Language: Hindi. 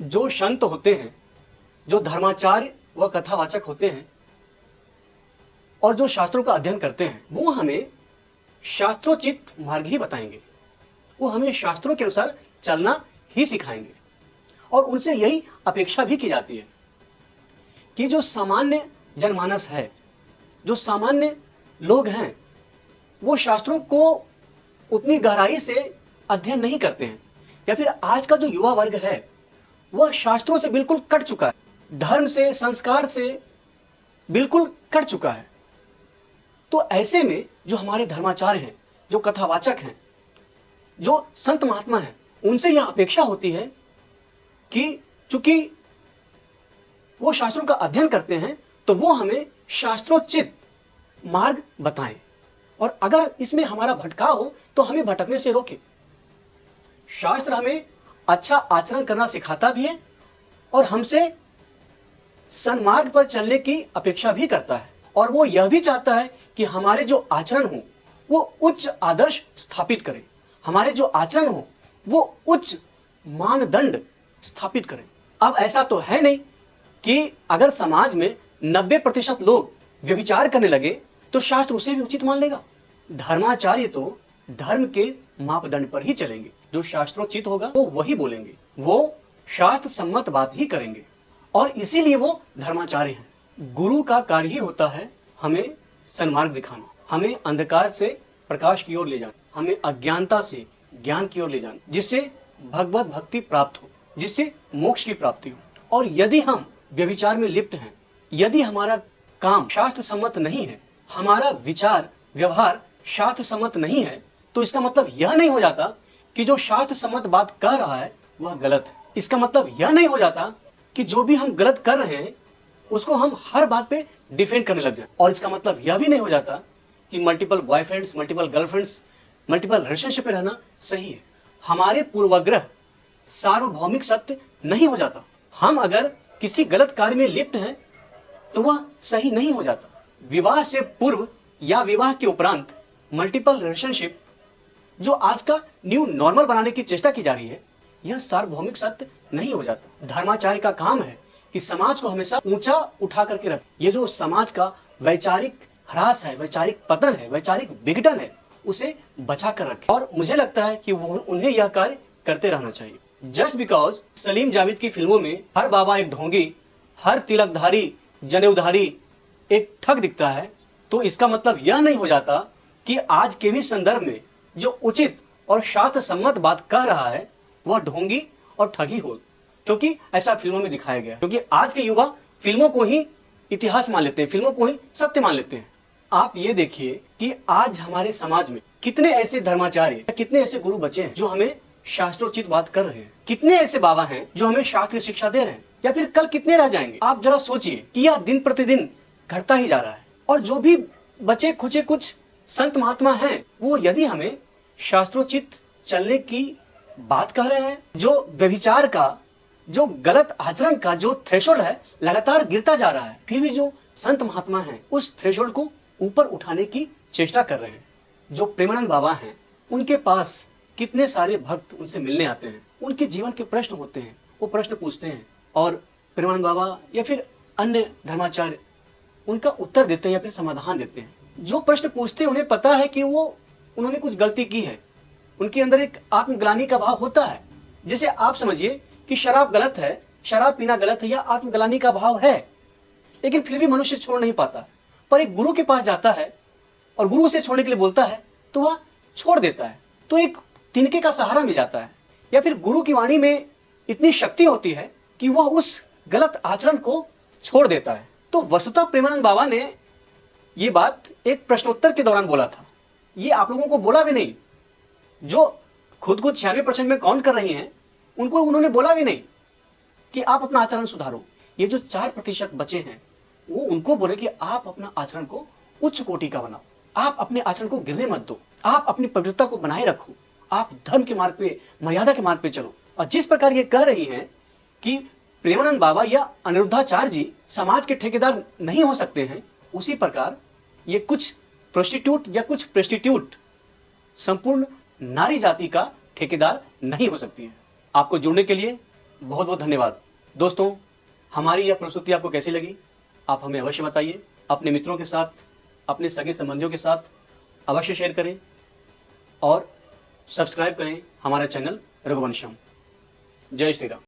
जो संत होते हैं, जो धर्माचार्य व कथावाचक होते हैं और जो शास्त्रों का अध्ययन करते हैं, वो हमें शास्त्रोचित मार्ग ही बताएंगे। वो हमें शास्त्रों के अनुसार चलना ही सिखाएंगे। और उनसे यही अपेक्षा भी की जाती है कि जो सामान्य जनमानस है, जो सामान्य लोग हैं, वो शास्त्रों को उतनी गहराई से अध्ययन नहीं करते हैं। या फिर आज का जो युवा वर्ग है वह शास्त्रों से बिल्कुल कट चुका है, धर्म से, संस्कार से बिल्कुल कट चुका है। तो ऐसे में जो हमारे धर्माचार्य हैं, जो कथावाचक हैं, जो संत महात्मा हैं, उनसे यह अपेक्षा होती है कि चूंकि वो शास्त्रों का अध्ययन करते हैं तो वो हमें शास्त्रोचित मार्ग बताएं, और अगर इसमें हमारा भटकाव हो तो हमें भटकने से रोके। शास्त्र हमें अच्छा आचरण करना सिखाता भी है और हमसे सन्मार्ग पर चलने की अपेक्षा भी करता है, और वो यह भी चाहता है कि हमारे जो आचरण हो वो उच्च आदर्श स्थापित करें, हमारे जो आचरण हो वो उच्च मानदंड स्थापित करें। अब ऐसा तो है नहीं कि अगर समाज में 90% लोग व्यभिचार करने लगे तो शास्त्र उसे भी उचित मान लेगा। धर्माचार्य तो धर्म के मापदंड पर ही चलेंगे, जो शास्त्रोचित होगा वो वही बोलेंगे, वो शास्त्र सम्मत बात ही करेंगे, और इसीलिए वो धर्माचार्य हैं। गुरु का कार्य ही होता है हमें सन्मार्ग दिखाना, हमें अंधकार से प्रकाश की ओर ले जाना, हमें अज्ञानता से ज्ञान की ओर ले जाना, जिससे भगवत भक्ति प्राप्त हो, जिससे मोक्ष की प्राप्ति हो। और यदि हम व्यभिचार में लिप्त हैं, यदि हमारा काम शास्त्र सम्मत नहीं है, हमारा विचार व्यवहार शास्त्र सम्मत नहीं है, तो इसका मतलब यह नहीं हो जाता कि जो शास्त्र सम्मत बात कह रहा है वह गलत है। इसका मतलब यह नहीं हो जाता कि जो भी हम गलत कर रहे हैं उसको हम हर बात पे डिफेंड करने लग जाए। और इसका मतलब यह भी नहीं हो जाता कि multiple boyfriends, multiple girlfriends, multiple relationship में रहना सही है। हमारे पूर्वाग्रह सार्वभौमिक सत्य नहीं हो जाता। हम अगर किसी गलत कार्य में लिप्त हैं तो वह सही नहीं हो जाता। विवाह से पूर्व या विवाह के उपरांत मल्टीपल रिलेशनशिप जो आज का न्यू नॉर्मल बनाने की चेष्टा की जा रही है, यह सार्वभौमिक सत्य नहीं हो जाता। धर्माचार्य का काम है कि समाज को हमेशा ऊंचा उठा करके रखे। ये जो समाज का वैचारिक ह्रास है, वैचारिक पतन है, वैचारिक विघटन है, उसे बचा कर रखे। और मुझे लगता है कि वो उन्हें यह कार्य करते रहना चाहिए। जस्ट बिकॉज सलीम जावेद की फिल्मों में हर बाबा एक ढोंगी, हर तिलकधारी जनेऊधारी एक ठग दिखता है, तो इसका मतलब यह नहीं हो जाता कि आज के भी संदर्भ में जो उचित और शास्त्र सम्मत बात कह रहा है वह ढोंगी और ठगी हो, क्योंकि ऐसा फिल्मों में दिखाया गया। क्योंकि आज के युवा फिल्मों को ही इतिहास मान लेते हैं, फिल्मों को ही सत्य मान लेते हैं। आप ये देखिए कि आज हमारे समाज में कितने ऐसे धर्माचार्य, कितने ऐसे गुरु बचे हैं जो हमें शास्त्रोचित बात कर रहे हैं, कितने ऐसे बाबा हैं जो हमें शास्त्र शिक्षा दे रहे हैं, या फिर कल कितने रह जाएंगे। आप जरा सोचिए कि यह दिन प्रतिदिन घटता ही जा रहा है। और जो भी बचे खुचे कुछ संत महात्मा हैं, वो यदि हमें शास्त्रोचित चलने की बात कह रहे हैं, जो व्यभिचार का, जो गलत आचरण का जो थ्रेशोल्ड है लगातार गिरता जा रहा है, फिर भी जो संत महात्मा हैं उस थ्रेशोल्ड को ऊपर उठाने की चेष्टा कर रहे हैं। जो प्रेमानंद बाबा हैं, उनके पास कितने सारे भक्त उनसे मिलने आते हैं, उनके जीवन के प्रश्न होते हैं, वो प्रश्न पूछते हैं और प्रेमानंद बाबा या फिर अन्य धर्माचार्य उनका उत्तर देते हैं या फिर समाधान देते हैं। जो प्रश्न पूछते हैं उन्हें पता है कि वो उन्होंने कुछ गलती की है, उनके अंदर एक आत्मग्लानि का भाव होता है। जैसे आप समझिए कि शराब गलत है, शराब पीना गलत है, या आत्मग्लानि का भाव है, लेकिन फिर भी मनुष्य छोड़ नहीं पाता। पर एक गुरु के पास जाता है और गुरु से छोड़ने के लिए बोलता है तो वह छोड़ देता है, तो एक तिनके का सहारा मिल जाता है। या फिर गुरु की वाणी में इतनी शक्ति होती है कि वह उस गलत आचरण को छोड़ देता है। तो वस्तुतः प्रेमानंद बाबा ने ये बात एक प्रश्नोत्तर के दौरान बोला था। ये आप लोगों को बोला भी नहीं, जो खुद को 96% में काउंट कर रही हैं उनको उन्होंने बोला भी नहीं कि आप अपना आचरण सुधारो। ये जो 4% बचे हैं वो उनको बोले कि आप अपना आचरण को उच्च कोटि का बनाओ, आप अपने आचरण को गिरने मत दो, आप अपनी पवित्रता को बनाए रखो, आप धर्म के मार्ग पे, मर्यादा के मार्ग पे चलो। और जिस प्रकार ये कह रही हैं कि प्रेमानंद बाबा या अनिरुद्धाचार्य जी समाज के ठेकेदार नहीं हो सकते हैं, उसी प्रकार ये कुछ प्रोस्टिट्यूट या कुछ प्रेस्टिट्यूट संपूर्ण नारी जाति का ठेकेदार नहीं हो सकती है। आपको जुड़ने के लिए बहुत बहुत धन्यवाद। दोस्तों, हमारी यह प्रस्तुति आपको कैसी लगी, आप हमें अवश्य बताइए। अपने मित्रों के साथ, अपने सगे संबंधियों के साथ अवश्य शेयर करें और सब्सक्राइब करें हमारा चैनल रघुवंशम। जय श्री राम।